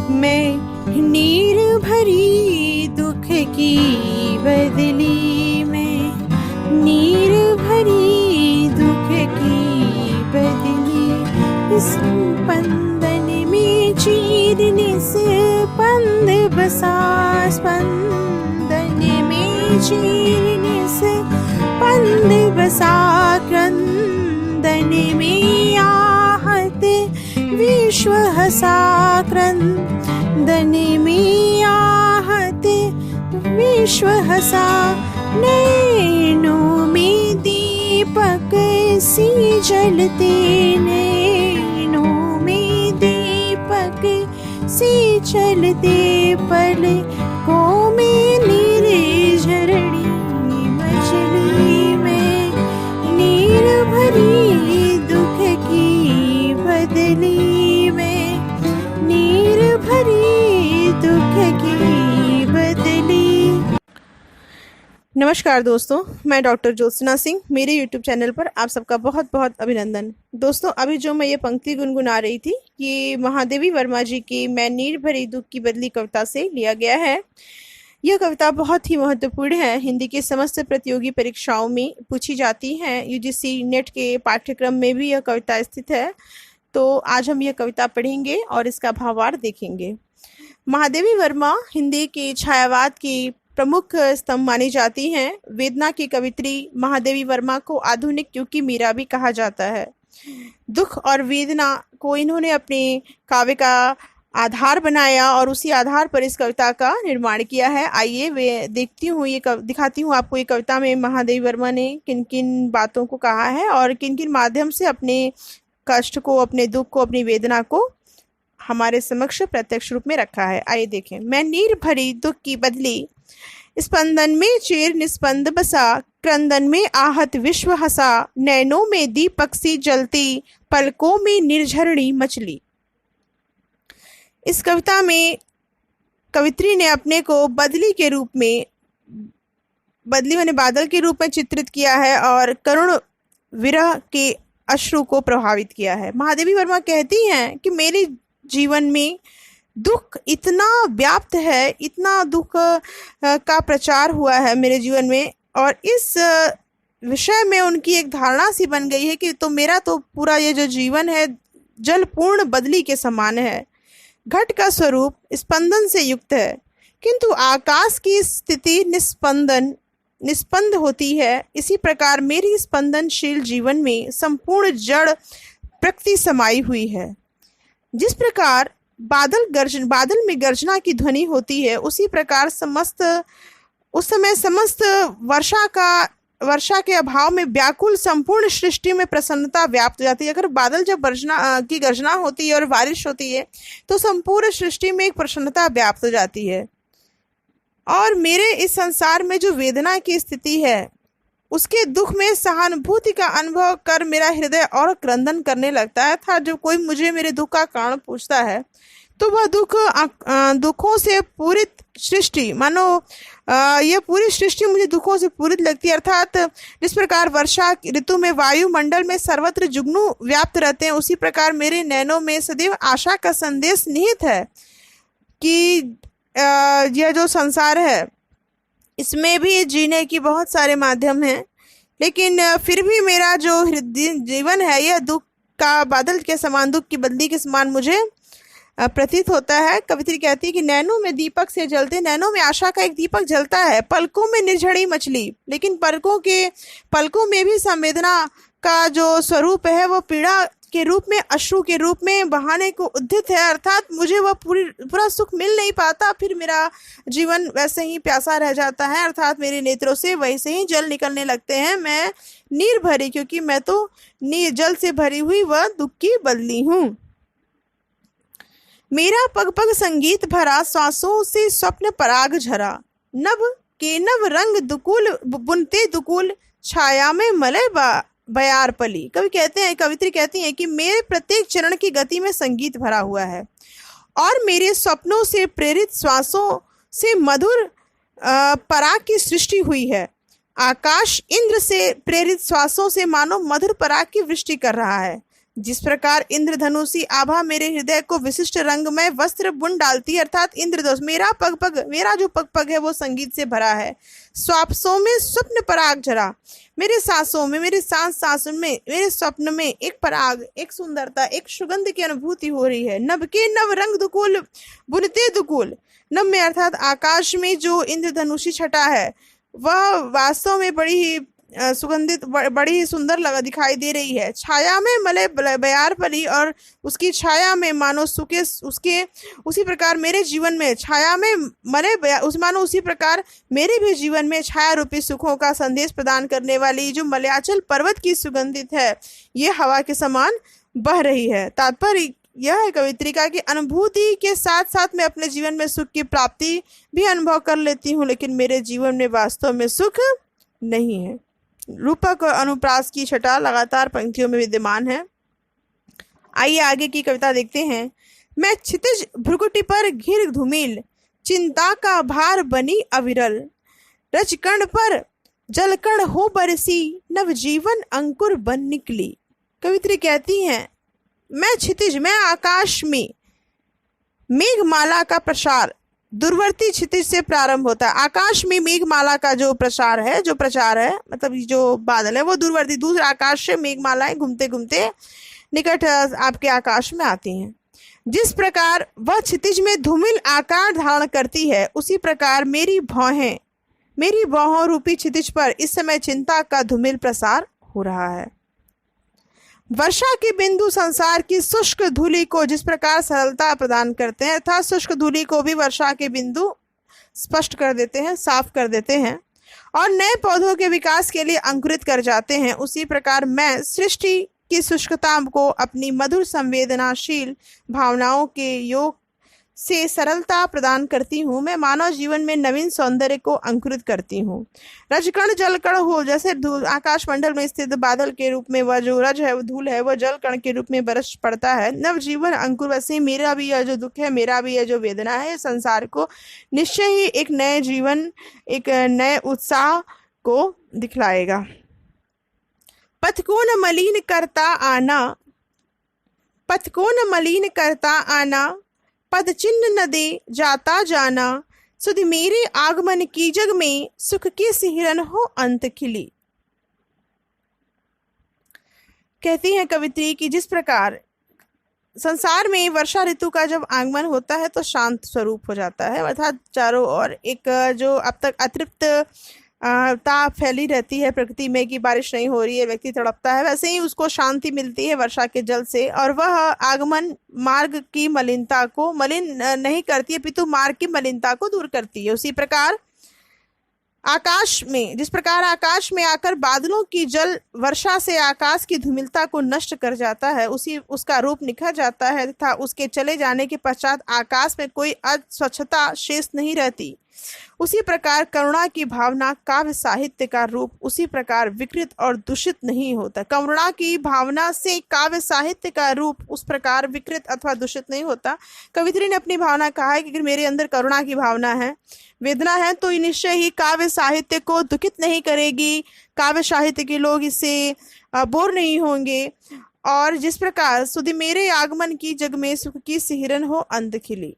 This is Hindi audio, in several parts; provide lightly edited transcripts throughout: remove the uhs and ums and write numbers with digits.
मैं नीर भरी दुख की बदली में, नीर भरी दुख की बदली, इस स्पंदन में चीरने से स्पंद बसा, स्पंदन में चीरने से स्पंद बसा, क्रंदन में आहत विश्व हसा, क्रंदन में आहत विश्व हसा, नैनों में दीपक सी जलते, नैनों में दीपक सी जलते, पलकों में निर्झरणी मछली में, नीर भरी दुख की बदली में, नीर भरी दुख की बदली। नमस्कार दोस्तों, मैं डॉक्टर ज्योत्सना सिंह। मेरे यूट्यूब चैनल पर आप सबका बहुत बहुत अभिनंदन। दोस्तों, अभी जो मैं ये पंक्ति गुनगुना रही थी, ये महादेवी वर्मा जी की मैं नीर भरी दुख की बदली कविता से लिया गया है। यह कविता बहुत ही महत्वपूर्ण है। हिंदी के समस्त प्रतियोगी परीक्षाओं में पूछी जाती है। यूजीसी नेट के पाठ्यक्रम में भी यह कविता स्थित है। तो आज हम यह कविता पढ़ेंगे और इसका भावार्थ देखेंगे। महादेवी वर्मा हिंदी के छायावाद की प्रमुख स्तंभ मानी जाती हैं। वेदना की कवित्री महादेवी वर्मा को आधुनिक युग की मीरा भी कहा जाता है। दुख और वेदना को इन्होंने अपने काव्य का आधार बनाया और उसी आधार पर इस कविता का निर्माण किया है। आइए वे दिखाती हूँ आपको ये कविता में महादेवी वर्मा ने किन किन बातों को कहा है और किन किन माध्यम से अपने कष्ट को, अपने दुख को, अपनी वेदना को हमारे समक्ष प्रत्यक्ष रूप में रखा है। आइए देखें। मैं नीर भरी दुख की बदली, स्पंदन में चेर निस्पंद बसा, क्रंदन में आहत विश्व हसा, नैनों में दीपक सी जलती, पलकों में निर्झरणी मछली। इस कविता में कवित्री ने अपने को बदली के रूप में, बदली माने बादल के रूप में चित्रित किया है और करुण विरह के अश्रु को प्रभावित किया है। महादेवी वर्मा कहती हैं कि मेरे जीवन में दुख इतना व्याप्त है, इतना दुख का प्रचार हुआ है मेरे जीवन में, और इस विषय में उनकी एक धारणा सी बन गई है कि तो मेरा तो पूरा ये जो जीवन है जलपूर्ण बदली के समान है। घट का स्वरूप स्पंदन से युक्त है, किंतु आकाश की स्थिति निस्पंद होती है। इसी प्रकार मेरी स्पंदनशील जीवन में संपूर्ण जड़ प्रकृति समाई हुई है। जिस प्रकार बादल में गर्जना की ध्वनि होती है, उसी प्रकार उस समय समस्त वर्षा के अभाव में व्याकुल संपूर्ण सृष्टि में प्रसन्नता व्याप्त हो जाती है। अगर बादल जब गर्जना होती है और बारिश होती है तो संपूर्ण सृष्टि में एक प्रसन्नता व्याप्त हो जाती है। और मेरे इस संसार में जो वेदना की स्थिति है, उसके दुख में सहानुभूति का अनुभव कर मेरा हृदय और क्रंदन करने लगता है। था जब कोई मुझे मेरे दुख का कारण पूछता है तो वह दुखों से पूरित सृष्टि, मानो यह पूरी सृष्टि मुझे दुखों से पूरित लगती है। अर्थात जिस प्रकार वर्षा ऋतु में वायुमंडल में सर्वत्र जुगनू व्याप्त रहते हैं, उसी प्रकार मेरे नैनों में सदैव आशा का संदेश निहित है कि यह जो संसार है इसमें भी जीने की बहुत सारे माध्यम हैं, लेकिन फिर भी मेरा जो जीवन है यह दुख का बादल के समान, दुख की बदली के समान मुझे प्रतीत होता है। कवित्री कहती है कि नैनों में दीपक से जलते, नैनों में आशा का एक दीपक जलता है, पलकों में निर्झड़ी मछली, लेकिन पलकों में भी संवेदना का जो स्वरूप है वो पीड़ा के रूप में, अश्रु के रूप में बहाने को उद्यत है। अर्थात मुझे वह पूरा सुख मिल नहीं पाता, फिर मेरा जीवन वैसे ही प्यासा रह जाता है। अर्थात मेरे नेत्रों से वैसे ही जल निकलने लगते हैं। मैं नीर भरी, क्योंकि मैं तो जल से भरी हुई वह दुख की बदली हूँ। मेरा पग पग संगीत भरा, सांसों से स्वप्न पराग झरा, नव रंग दुकुल बुनते दुकुल, छाया में मलय बयार पली। कवित्री कहती हैं कि मेरे प्रत्येक चरण की गति में संगीत भरा हुआ है और मेरे स्वप्नों से प्रेरित श्वासों से मधुर पराग की सृष्टि हुई है। आकाश इंद्र से प्रेरित श्वासों से मानो मधुर पराग की वृष्टि कर रहा है। जिस प्रकार इंद्रधनुषी आभा मेरे हृदय को विशिष्ट रंग में वस्त्र बुन डालती है, अर्थात इंद्रधनुष मेरा पग पग, मेरा जो पग पग है वो संगीत से भरा है। स्वापसों में स्वप्न पराग झरा, मेरे सांसों में, मेरे सांस सांसों में, मेरे स्वप्न में एक पराग, एक सुंदरता, एक सुगंध की अनुभूति हो रही है। नभ के नव रंग दुकुल बुनते दुकुल, नभ में अर्थात आकाश में जो इंद्रधनुषी छटा है वह वास्तव में बड़ी ही सुगंधित, बड़ी ही सुंदर लगा दिखाई दे रही है। छाया में मले बयार पली और उसकी छाया में मानो सुखे उसके, उसी प्रकार मेरे जीवन में छाया में मले उस मानो उसी प्रकार मेरे भी जीवन में छाया रूपी सुखों का संदेश प्रदान करने वाली जो मलयाचल पर्वत की सुगंधित है, ये हवा के समान बह रही है। तात्पर्य यह है कवित्रिका की अनुभूति के साथ साथ मैं अपने जीवन में सुख की प्राप्ति भी अनुभव कर लेती हूँ, लेकिन मेरे जीवन में वास्तव में सुख नहीं है। रूपक और अनुप्रास की छटा लगातार पंक्तियों में विद्यमान है। आइए आगे की कविता देखते हैं। मैं क्षितिज भ्रुकुटी पर घिर धूमिल, चिंता का भार बनी अविरल, रजकण पर जलकण हो बरसी, नवजीवन अंकुर बन निकली। कवित्री कहती हैं, मैं क्षितिज, मैं आकाश में, मेघमाला का प्रसार दूरवर्ती क्षितिज से प्रारंभ होता है। आकाश में मेघमाला का जो प्रचार है, मतलब जो बादल है वो दूरवर्ती, दूसरे आकाश से मेघमालाएं घूमते घूमते निकट आपके आकाश में आती हैं। जिस प्रकार वह क्षितिज में धूमिल आकार धारण करती है, उसी प्रकार मेरी भौहों रूपी क्षितिज पर इस समय चिंता का धूमिल प्रसार हो रहा है। वर्षा के बिंदु संसार की शुष्क धूलि को जिस प्रकार सरलता प्रदान करते हैं, अर्थात शुष्क धूलि को भी वर्षा के बिंदु स्पष्ट कर देते हैं, साफ कर देते हैं और नए पौधों के विकास के लिए अंकुरित कर जाते हैं, उसी प्रकार मैं सृष्टि की शुष्कता को अपनी मधुर संवेदनाशील भावनाओं के योग से सरलता प्रदान करती हूँ। मैं मानव जीवन में नवीन सौंदर्य को अंकुरित करती हूँ। रजकण जलकण हो, जैसे आकाश मंडल में स्थित बादल के रूप में वह जो रज है, वो धूल है, वह जल कण के रूप में बरस पड़ता है। नवजीवन अंकुर, वैसे मेरा भी यह जो दुख है, मेरा भी यह जो वेदना है, संसार को निश्चय ही एक नए जीवन, एक नए उत्साह को दिखलाएगा। पथ को न मलिन करता आना, पद चिन्ह न दे जाता जाना, सुधि मेरे आगमन की जग में सुख की सिहरन हो अंत खिली। कहती है कवित्री कि जिस प्रकार संसार में वर्षा ऋतु का जब आगमन होता है तो शांत स्वरूप हो जाता है, अर्थात चारों ओर एक जो अब तक अतृप्त ता फैली रहती है प्रकृति में कि बारिश नहीं हो रही है, व्यक्ति तड़पता है, वैसे ही उसको शांति मिलती है वर्षा के जल से, और वह आगमन मार्ग की मलिनता को मलिन नहीं करती है, पितु मार्ग की मलिनता को दूर करती है। उसी प्रकार जिस प्रकार आकाश में आकर बादलों की जल वर्षा से आकाश की धूमिलता को नष्ट कर जाता है, उसका रूप निखर जाता है तथा उसके चले जाने के पश्चात आकाश में कोई अस्वच्छता शेष नहीं रहती, उसी प्रकार करुणा की भावना काव्य साहित्य का रूप उसी प्रकार विकृत और दूषित नहीं होता। करुणा की भावना से काव्य साहित्य का रूप उस प्रकार विकृत अथवा दूषित नहीं होता। कवित्री ने अपनी भावना कहा है कि अगर मेरे अंदर करुणा की भावना है, वेदना है, तो निश्चय ही काव्य साहित्य को दुखित नहीं करेगी, काव्य साहित्य के लोग इससे बोर नहीं होंगे। और जिस प्रकार सुधि मेरे आगमन की जग में सुख की सिहरन हो अंत खिली,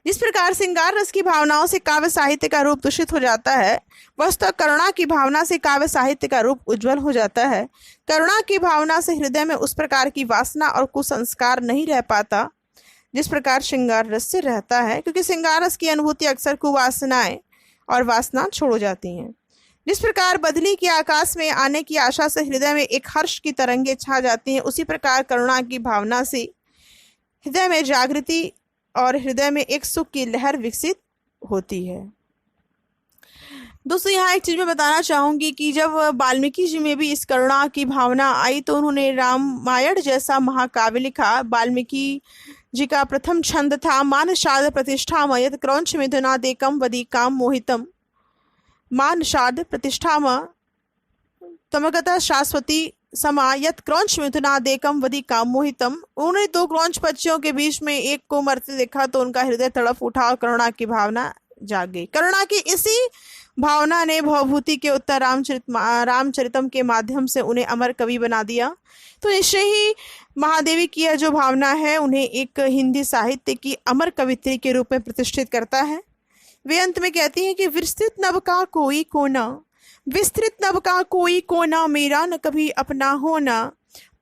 जिस प्रकार श्रृंगार रस की भावनाओं से काव्य साहित्य का रूप दूषित हो जाता है, वस्तुतः करुणा की भावना से काव्य साहित्य का रूप उज्जवल हो जाता है। करुणा की भावना से हृदय में उस प्रकार की वासना और कुसंस्कार नहीं रह पाता जिस प्रकार श्रृंगार रस से रहता है, क्योंकि श्रृंगार रस की अनुभूति अक्सर कुवासनाएं और वासना छोड़ जाती हैं। जिस प्रकार बदली के आकाश में आने की आशा से हृदय में एक हर्ष की तरंगे छा जाती हैं, उसी प्रकार करुणा की भावना से हृदय में जागृति और हृदय में एक सुख की लहर विकसित होती है। दोस्तों, यहाँ एक चीज मैं बताना चाहूंगी कि जब वाल्मीकि जी में भी इस करुणा की भावना आई तो उन्होंने रामायण जैसा महाकाव्य लिखा। वाल्मीकि जी का प्रथम छंद था मानषाद प्रतिष्ठा यत क्रौंच मिथुनादेकम वदी काम मोहितम। मानषाद प्रतिष्ठा तमगता शाश्वती समा यत क्रौंच मिथुनादेकम वदी काम मोहितम। उन्होंने दो क्रौंच पक्षियों के बीच में एक को मरते देखा तो उनका हृदय तड़प उठा और करुणा की भावना जाग गई। करुणा की इसी भावना ने भवभूति के उत्तर रामचरितम के माध्यम से उन्हें अमर कवि बना दिया। तो निश्चय ही महादेवी की यह जो भावना है उन्हें एक हिंदी साहित्य की अमर कवित्री के रूप में प्रतिष्ठित करता है। वे अंत में कहती हैं कि विस्तृत नभ का कोई कोना, विस्तृत नभ का कोई कोना, मेरा न कभी अपना होना,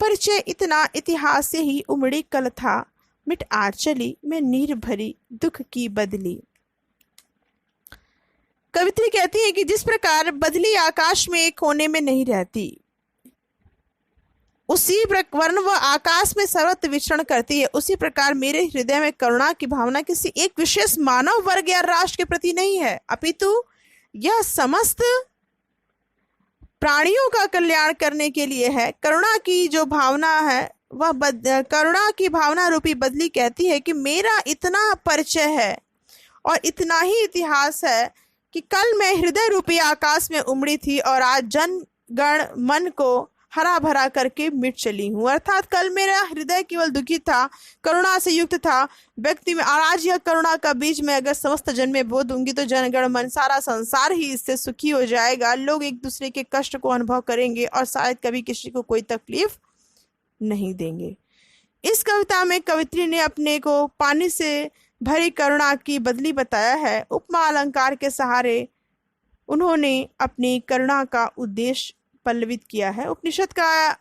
परिचय इतना इतिहास से ही उमड़ी कल था, मिट आर चली मैं नीर भरी दुख की बदली। कवित्री कहती है कि जिस प्रकार बदली आकाश में एक कोने में नहीं रहती, उसी वर्ण वह आकाश में सर्वत्र विचरण करती है, उसी प्रकार मेरे हृदय में करुणा की भावना किसी एक विशेष मानव वर्ग या राष्ट्र के प्रति नहीं है, अपितु यह समस्त प्राणियों का कल्याण करने के लिए है। करुणा की जो भावना है वह करुणा की भावना रूपी बदली कहती है कि मेरा इतना परिचय है और इतना ही इतिहास है कि कल मैं हृदय रूपी आकाश में उमड़ी थी और आज जन गण मन को हरा भरा करके मिट चली हूँ। अर्थात कल मेरा हृदय केवल दुखी था, करुणा से युक्त था व्यक्ति में, और आज यह करुणा का बीज में अगर समस्त जन में बो दूंगी तो जनगण मन सारा संसार ही इससे सुखी हो जाएगा। लोग एक दूसरे के कष्ट को अनुभव करेंगे और शायद कभी किसी को कोई तकलीफ नहीं देंगे। इस कविता में कवित्री ने अपने को पानी से भरी करुणा की बदली बताया है। उपमा अलंकार के सहारे उन्होंने अपनी करुणा का उद्देश्य पल्लवित किया है। उपनिषद का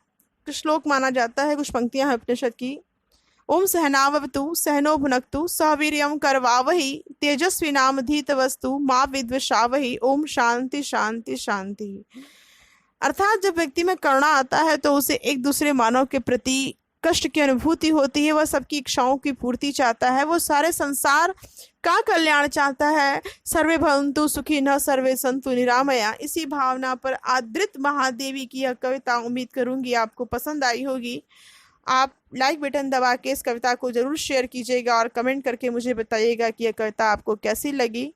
श्लोक माना जाता है, कुछ पंक्तियां हैं उपनिषद की। ओम सहनावतु सहनो भुनक्तु सह वीर्यं करवावहि तेजस्विनामधीतमस्तु मा विद्विषावहि ओम शांति शांति शांति। अर्थात जब व्यक्ति में करुणा आता है तो उसे एक दूसरे मानव के प्रति कष्ट की अनुभूति होती है, वह सबकी इच्छाओं की पूर्ति चाहता है, वो सारे संसार का कल्याण चाहता है। सर्वे भवन्तु सुखी न सर्वे संतु निरामया। इसी भावना पर आदृत महादेवी की यह कविता उम्मीद करूंगी आपको पसंद आई होगी। आप लाइक बटन दबा के इस कविता को जरूर शेयर कीजिएगा और कमेंट करके मुझे बताइएगा कि यह कविता आपको कैसी लगी।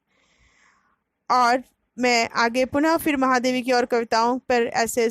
और मैं आगे पुनः फिर महादेवी की और कविताओं पर ऐसे